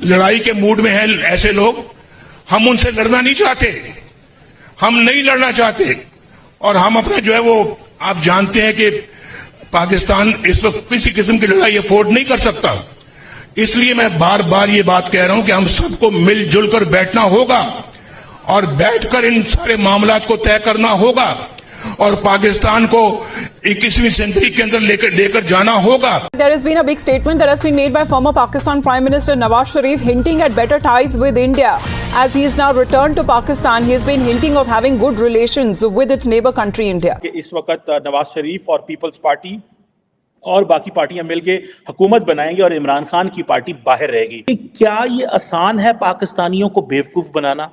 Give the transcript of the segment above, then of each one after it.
लड़ाई के मूड में हैं ऐसे लोग, हम उनसे लड़ना नहीं चाहते, हम नहीं लड़ना चाहते। और हम अपना जो है वो आप जानते हैं कि पाकिस्तान इस वक्त किसी किस्म की लड़ाई अफोर्ड नहीं कर सकता। इसलिए मैं बार बार ये बात कह रहा हूं कि हम सबको मिलजुल कर बैठना होगा और बैठकर इन सारे मामलात को तय करना होगा और पाकिस्तान को 21वीं सेंचुरी के अंदर लेकर जाना होगा। There has been a big statement that has been made by former Pakistan Prime Minister Nawaz Sharif hinting at better ties with India. As he is now returned to Pakistan, he has been hinting of having good relations with its neighbor country India. कि इस वक्त नवाज शरीफ और peoples party और बाकी पार्टियां मिलके हुकूमत बनाएंगे और इमरान खान की पार्टी बाहर रहेगी। क्या ये आसान है पाकिस्तानियों को बेवकूफ बनाना?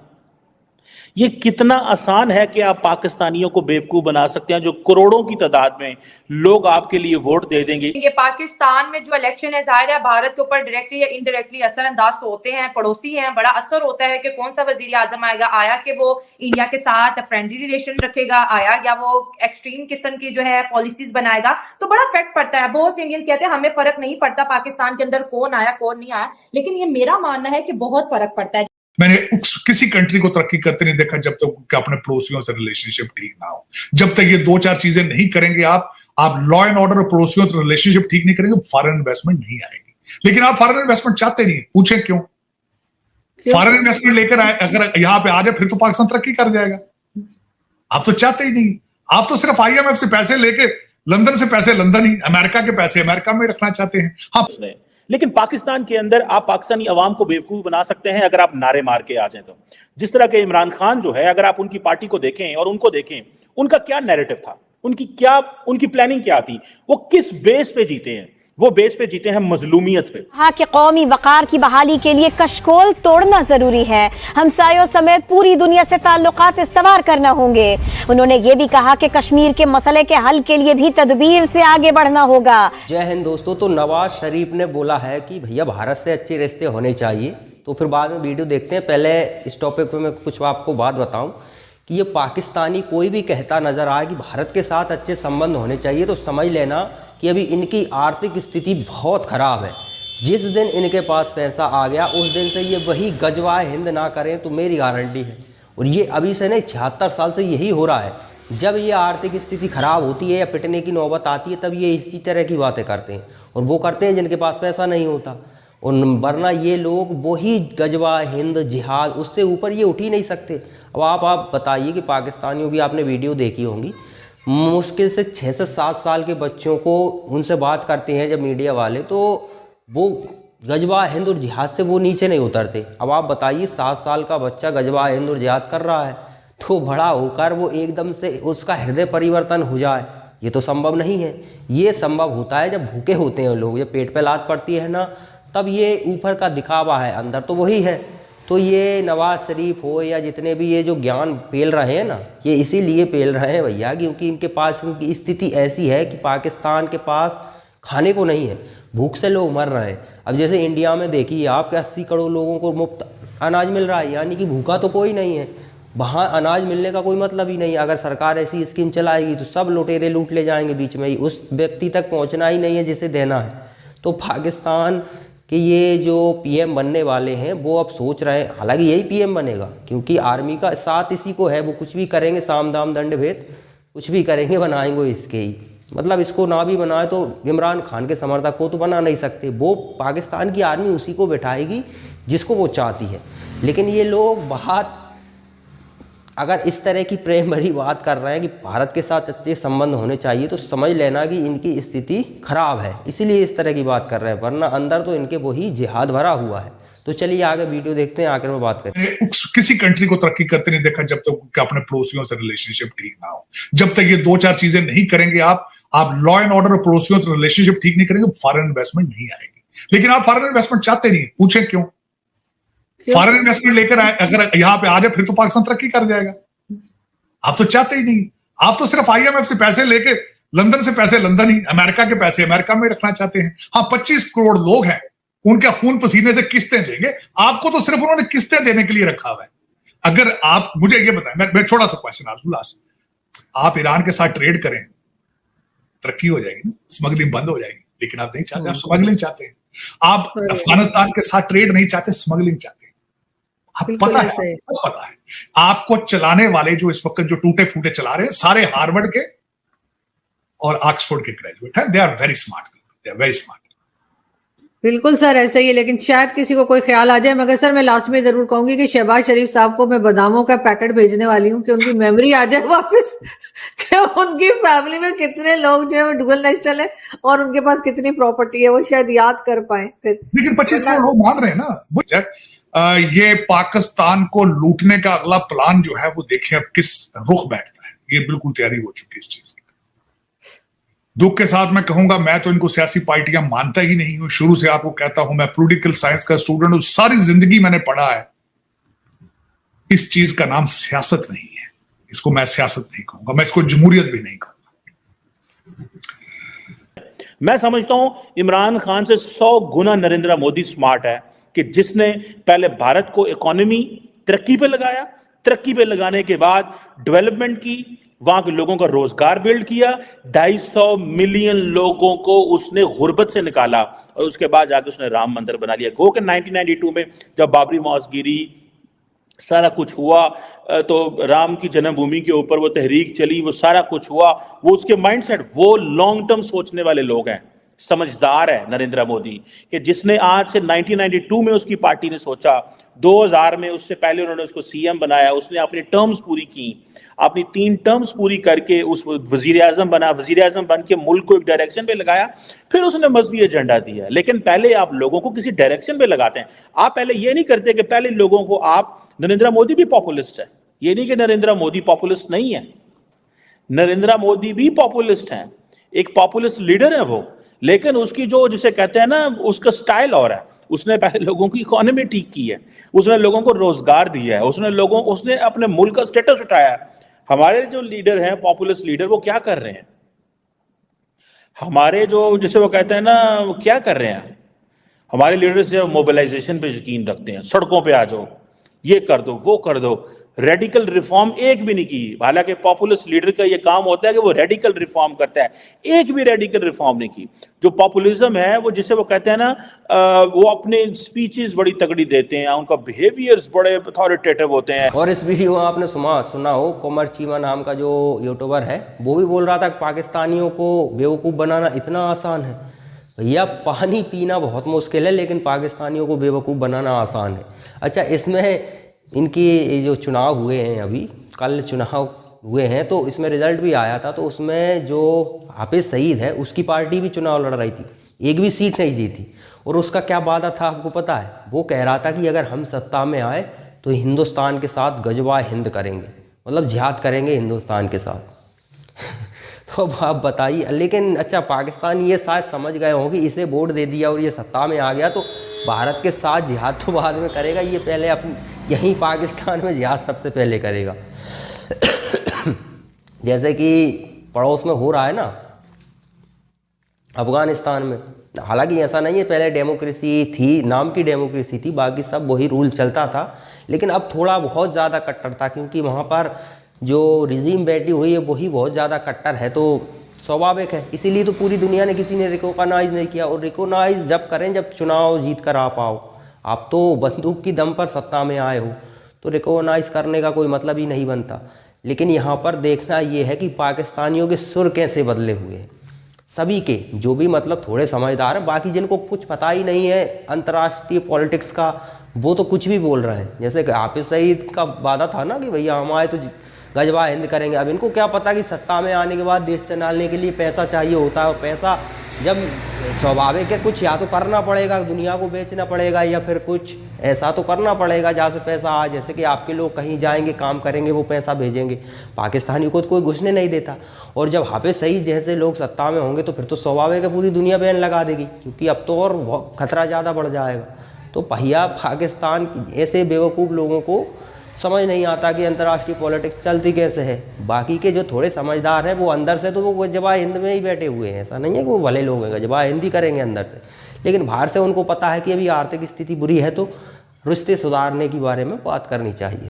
ये कितना आसान है कि आप पाकिस्तानियों को बेवकूफ बना सकते हैं जो करोड़ों की तादाद में लोग आपके लिए वोट दे देंगे। ये पाकिस्तान में जो इलेक्शन है, जाहिर है भारत के ऊपर डायरेक्टली या इनडायरेक्टली असरअंदाज तो होते हैं, पड़ोसी हैं, बड़ा असर होता है कि कौन सा वजीर आजम आएगा, आया कि वो इंडिया के साथ फ्रेंडली रिलेशन रखेगा, आया या वो एक्सट्रीम किस्म की जो है पॉलिसीज बनाएगा, तो बड़ा इफेक्ट पड़ता है। बहुत से इंडियंस कहते हैं हमें फर्क नहीं पड़ता पाकिस्तान के अंदर कौन आया कौन नहीं आया, लेकिन ये मेरा मानना है कि बहुत फर्क पड़ता है। मैंने किसी कंट्री को तरक्की करते नहीं देखा जब तक अपने पड़ोसियों से रिलेशनशिप ठीक ना हो। जब तक ये दो चार चीजें नहीं करेंगे आप लॉ एंड ऑर्डर और पड़ोसियों से रिलेशनशिप ठीक नहीं करेंगे, फॉरेन इन्वेस्टमेंट नहीं आएगी। लेकिन आप फॉरेन इन्वेस्टमेंट चाहते नहीं, पूछे क्यों? फॉरेन इन्वेस्टमेंट लेकर आए, अगर यहां पे आ जाए फिर तो पाकिस्तान तरक्की कर जाएगा। आप तो चाहते ही नहीं, आप तो सिर्फ IMF से पैसे लेके, लंदन से पैसे लंदन ही, अमेरिका के पैसे अमेरिका में रखना चाहते हैं। हाँ, लेकिन पाकिस्तान के अंदर आप पाकिस्तानी अवाम को बेवकूफ बना सकते हैं अगर आप नारे मार के आ जाएं। तो जिस तरह के इमरान खान जो है, अगर आप उनकी पार्टी को देखें और उनको देखें, उनका क्या नैरेटिव था, उनकी प्लानिंग क्या थी, वो किस बेस पे जीते हैं? वो बेस पे जीते हैं मजलूमियत पे। हाँ कि कौमी वकार की बहाली के लिए कशकोल तोड़ना जरूरी है, हमसायों समेत पूरी दुनिया से ताल्लुकात इस्तवार करना होंगे। उन्होंने ये भी कहा कि कश्मीर के मसले के हल के लिए भी तदबीर से आगे बढ़ना होगा। जय हिंद दोस्तों। तो नवाज शरीफ ने बोला है कि भैया भारत से अच्छे रिश्ते होने चाहिए, तो फिर बाद में वीडियो देखते हैं। पहले इस टॉपिक पे मैं कुछ आपको बात बताऊं कि ये पाकिस्तानी कोई भी कहता नजर आए कि भारत के साथ अच्छे संबंध होने चाहिए, तो समझ लेना कि अभी इनकी आर्थिक स्थिति बहुत ख़राब है। जिस दिन इनके पास पैसा आ गया उस दिन से ये वही गजवा हिंद ना करें तो मेरी गारंटी है। और ये अभी से नहीं, 76 साल से यही हो रहा है। जब ये आर्थिक स्थिति ख़राब होती है या पिटने की नौबत आती है तब ये इसी तरह की बातें करते हैं, और वो करते हैं जिनके पास पैसा नहीं होता। और वरना ये लोग वही गजवा हिंद जिहाद, उससे ऊपर ये उठ ही नहीं सकते। अब आप बताइए कि पाकिस्तानियों की आपने वीडियो देखी होंगी, मुश्किल से 6 से 7 साल के बच्चों को उनसे बात करते हैं जब मीडिया वाले, तो वो गजवा हिंद और जिहाद से वो नीचे नहीं उतरते। अब आप बताइए 7 साल का बच्चा गजवा हिंद और जिहाद कर रहा है तो बड़ा होकर वो एकदम से उसका हृदय परिवर्तन हो जाए, ये तो संभव नहीं है। ये संभव होता है जब भूखे होते हैं लोग, जब पेट पे लात पड़ती है ना, तब ये ऊपर का दिखावा है, अंदर तो वही है। तो ये नवाज शरीफ हो या जितने भी ये जो ज्ञान पेल रहे हैं ना, ये इसीलिए पेल रहे हैं भैया क्योंकि इनके पास इनकी स्थिति ऐसी है कि पाकिस्तान के पास खाने को नहीं है, भूख से लोग मर रहे हैं। अब जैसे इंडिया में देखिए आपके 80 करोड़ लोगों को मुफ्त अनाज मिल रहा है, यानी कि भूखा तो कोई नहीं है। वहाँ अनाज मिलने का कोई मतलब ही नहीं। अगर सरकार ऐसी स्कीम चलाएगी तो सब लुटेरे लूट ले जाएंगे बीच में ही, उस व्यक्ति तक पहुँचना ही नहीं है जिसे देना है। तो पाकिस्तान कि ये जो PM बनने वाले हैं वो अब सोच रहे हैं, हालांकि यही PM बनेगा क्योंकि आर्मी का साथ इसी को है, वो कुछ भी करेंगे, साम दाम दंड भेद कुछ भी करेंगे, बनाएंगे इसके ही। मतलब इसको ना भी बनाए तो इमरान खान के समर्थक को तो बना नहीं सकते, वो पाकिस्तान की आर्मी उसी को बैठाएगी जिसको वो चाहती है। लेकिन ये लोग बात अगर इस तरह की प्रेम भरी बात कर रहे हैं कि भारत के साथ अच्छे संबंध होने चाहिए, तो समझ लेना कि इनकी स्थिति खराब है, इसीलिए इस तरह की बात कर रहे हैं, वरना अंदर तो इनके वही जिहाद भरा हुआ है। तो चलिए आगे वीडियो देखते हैं, आखिर में बात करें। किसी कंट्री को तरक्की करते नहीं देखा जब तक अपने पड़ोसियों से रिलेशनशिप ठीक ना हो। जब तक ये दो चार चीजें नहीं करेंगे आप लॉ एंड ऑर्डर और पड़ोसियों से रिलेशनशिप ठीक नहीं करेंगे, फॉरेन इन्वेस्टमेंट नहीं आएगी। लेकिन आप फॉरेन इन्वेस्टमेंट चाहते नहीं, पूछे क्यों? फॉरेन इन्वेस्टमेंट लेकर आए, अगर यहां पे आ जाए फिर तो पाकिस्तान तरक्की कर जाएगा। आप तो चाहते ही नहीं, आप तो सिर्फ IMF से पैसे लेके, लंदन से पैसे लंदन ही, अमेरिका के पैसे अमेरिका में रखना चाहते हैं। हाँ, 25 करोड़ लोग हैं, उनके खून पसीने से किस्तें लेंगे, आपको तो सिर्फ उन्होंने किस्तें देने के लिए रखा हुआ है। अगर आप मुझे ये बताएं, मैं छोटा सा क्वेश्चन आप ईरान के साथ ट्रेड करें, तरक्की हो जाएगी ना, स्मगलिंग बंद हो जाएगी। लेकिन आप नहीं चाहते, आप स्मगलिंग चाहते हैं। आप अफगानिस्तान के साथ ट्रेड नहीं चाहते, स्मगलिंग चाहते। आप पता है, सब पता है। आपको चलाने वाले जो इस वक्त जो टूटे फूटे चला रहे हैं, सारे हार्वर्ड के और ऑक्सफोर्ड के ग्रेजुएट हैं। They are very smart, they are very smart. बिल्कुल सर, ऐसा ही है, लेकिन शायद किसी को कोई ख्याल आ जाए। मगर सर मैं लास्ट में जरूर कहूंगी कि शहबाज शरीफ साहब को मैं बादामों का पैकेट भेजने वाली हूँ कि उनकी मेमोरी आ जाए वापस कि उनकी फैमिली में कितने लोग जो है वो डुअल नेशनल है और उनके पास कितनी प्रॉपर्टी है, वो शायद याद कर पाए फिर। लेकिन 25 करोड़ लोग मान रहे हैं ना। वो ये पाकिस्तान को लूटने का अगला प्लान जो है वो देखिए अब किस रुख बैठता है। ये बिल्कुल तैयारी हो चुकी है इस चीज की। दुख के साथ मैं कहूंगा, मैं तो इनको सियासी पार्टियां मानता ही नहीं हूं। शुरू से आपको कहता हूं, मैं पॉलिटिकल साइंस का स्टूडेंट हूं, सारी जिंदगी मैंने पढ़ा है। इस चीज का नाम सियासत नहीं है। इसको मैं सियासत नहीं कहूंगा, मैं इसको जमहूरियत भी नहीं कहूंगा। मैं समझता हूं इमरान खान से 100 गुना नरेंद्र मोदी स्मार्ट है कि जिसने पहले भारत को इकोनॉमी तरक्की पे लगाया, तरक्की पे लगाने के बाद डेवलपमेंट की, वहां के लोगों का रोजगार बिल्ड किया, 250 मिलियन लोगों को उसने गुर्बत से निकाला और उसके बाद जाकर उसने राम मंदिर बना लिया। गो के 1992 में जब बाबरी मस्जिद गिरी, सारा कुछ हुआ, तो राम की जन्मभूमि के ऊपर वो तहरीक चली, वो सारा कुछ हुआ, वो उसके माइंडसेट, वो लॉन्ग टर्म सोचने वाले लोग हैं, समझदार है नरेंद्र मोदी, कि जिसने आज से 1992 में उसकी पार्टी ने सोचा, 2000 में उससे पहले उन्होंने उसको सीएम बनाया, उसने अपनी टर्म्स पूरी की, अपनी 3 टर्म्स पूरी करके उस वजीर आजम बना, वजीर आजम बन के मुल्क को एक डायरेक्शन पे लगाया, फिर उसने मजहबी एजेंडा दिया। लेकिन पहले आप लोगों को किसी डायरेक्शन पे लगाते हैं। आप पहले ये नहीं करते कि पहले लोगों को आप, नरेंद्र मोदी भी पॉपुलिस्ट है, ये नहीं कि नरेंद्र मोदी पॉपुलिस्ट नहीं है, नरेंद्र मोदी भी पॉपुलिस्ट है, एक पॉपुलिस्ट लीडर है वो, लेकिन उसकी जो जिसे कहते हैं ना, उसका स्टाइल और है। उसने पहले लोगों की इकोनॉमी ठीक की है, उसने लोगों को रोजगार दिया है, उसने अपने मुल्क का स्टेटस उठाया है। हमारे जो लीडर हैं, पॉपुलिस्ट लीडर, वो क्या कर रहे हैं? हमारे जो जिसे वो कहते हैं ना, वो क्या कर रहे हैं? हमारे लीडर्स जो मोबिलाइजेशन पे यकीन रखते हैं, सड़कों पे आ जाओ, ये कर दो, वो कर दो, रेडिकल रिफॉर्म एक भी नहीं की। हालांकि पॉपुलिस्ट लीडर का ये काम होता है कि वो रेडिकल रिफॉर्म करता है, एक भी रेडिकल रिफॉर्म नहीं की। जो पॉपुलिज्म है वो, जिसे वो कहते हैं ना, वो अपने स्पीचेस बड़ी तगड़ी देते हैं, उनका बिहेवियर्स बड़े अथॉरिटेटिव होते हैं। और इस वीडियो में आपने सुना हो, कोमर चीमा नाम का जो यूट्यूबर है, वो भी बोल रहा था कि पाकिस्तानियों को बेवकूफ़ बनाना इतना आसान है। भैया, पानी पीना बहुत मुश्किल है, लेकिन पाकिस्तानियों को बेवकूफ़ बनाना आसान है। अच्छा, इसमें इनकी जो चुनाव हुए हैं, अभी कल चुनाव हुए हैं, तो इसमें रिजल्ट भी आया था, तो उसमें जो हाफिज सईद है, उसकी पार्टी भी चुनाव लड़ रही थी, एक भी सीट नहीं जीती। और उसका क्या वादा था आपको पता है? वो कह रहा था कि अगर हम सत्ता में आए तो हिंदुस्तान के साथ गजवा हिंद करेंगे, मतलब जिहाद करेंगे हिंदुस्तान के साथ। तो अब आप बताइए। लेकिन अच्छा, पाकिस्तान ये शायद समझ गए हों कि इसे वोट दे दिया और ये सत्ता में आ गया तो भारत के साथ जिहाद तो बाद में करेगा, ये पहले अपनी यहीं पाकिस्तान में जिहाद सबसे पहले करेगा। जैसे कि पड़ोस में हो रहा है ना, अफगानिस्तान में। हालांकि ऐसा नहीं है, पहले डेमोक्रेसी थी, नाम की डेमोक्रेसी थी, बाकी सब वही रूल चलता था, लेकिन अब थोड़ा बहुत ज़्यादा कट्टर था, क्योंकि वहाँ पर जो रिजीम बैठी हुई है वही बहुत ज़्यादा कट्टर है, तो स्वाभाविक है। इसीलिए तो पूरी दुनिया ने किसी ने रिकॉग्नाइज नहीं किया। और रिकॉग्नाइज जब करें जब चुनाव जीत कर आ पाओ। आप तो बंदूक की दम पर सत्ता में आए हो, तो रिकॉग्नाइज करने का कोई मतलब ही नहीं बनता। लेकिन यहाँ पर देखना ये है कि पाकिस्तानियों के सुर कैसे बदले हुए हैं, सभी के, जो भी मतलब थोड़े समझदार हैं, बाकी जिनको कुछ पता ही नहीं है अंतर्राष्ट्रीय पॉलिटिक्स का, वो तो कुछ भी बोल रहे हैं। जैसे कि हाफिज सईद का वादा था ना कि भैया हम आए तो गजवा हिंद करेंगे। अब इनको क्या पता कि सत्ता में आने के बाद देश चलाने के लिए पैसा चाहिए होता है, और पैसा जब स्वाभाविक है, कुछ या तो करना पड़ेगा, दुनिया को बेचना पड़ेगा, या फिर कुछ ऐसा तो करना पड़ेगा जहाँ से पैसा आए। जैसे कि आपके लोग कहीं जाएंगे, काम करेंगे, वो पैसा भेजेंगे, पाकिस्तानी को तो कोई घुसने नहीं देता। और जब हाफिज सईद जैसे लोग सत्ता में होंगे तो फिर तो स्वाभाविक है पूरी दुनिया बैन लगा देगी, क्योंकि अब तो और खतरा ज़्यादा बढ़ जाएगा। तो भैया, पाकिस्तान ऐसे बेवकूफ़ लोगों को समझ नहीं आता कि अंतर्राष्ट्रीय पॉलिटिक्स चलती कैसे है। बाकी के जो थोड़े समझदार हैं वो अंदर से तो वो गजवा हिंद में ही बैठे हुए हैं, ऐसा नहीं है कि वो भले लोग हैं, गजवा हिंद ही करेंगे अंदर से। लेकिन बाहर से उनको पता है कि अभी आर्थिक स्थिति बुरी है, तो रिश्ते सुधारने के बारे में बात करनी चाहिए।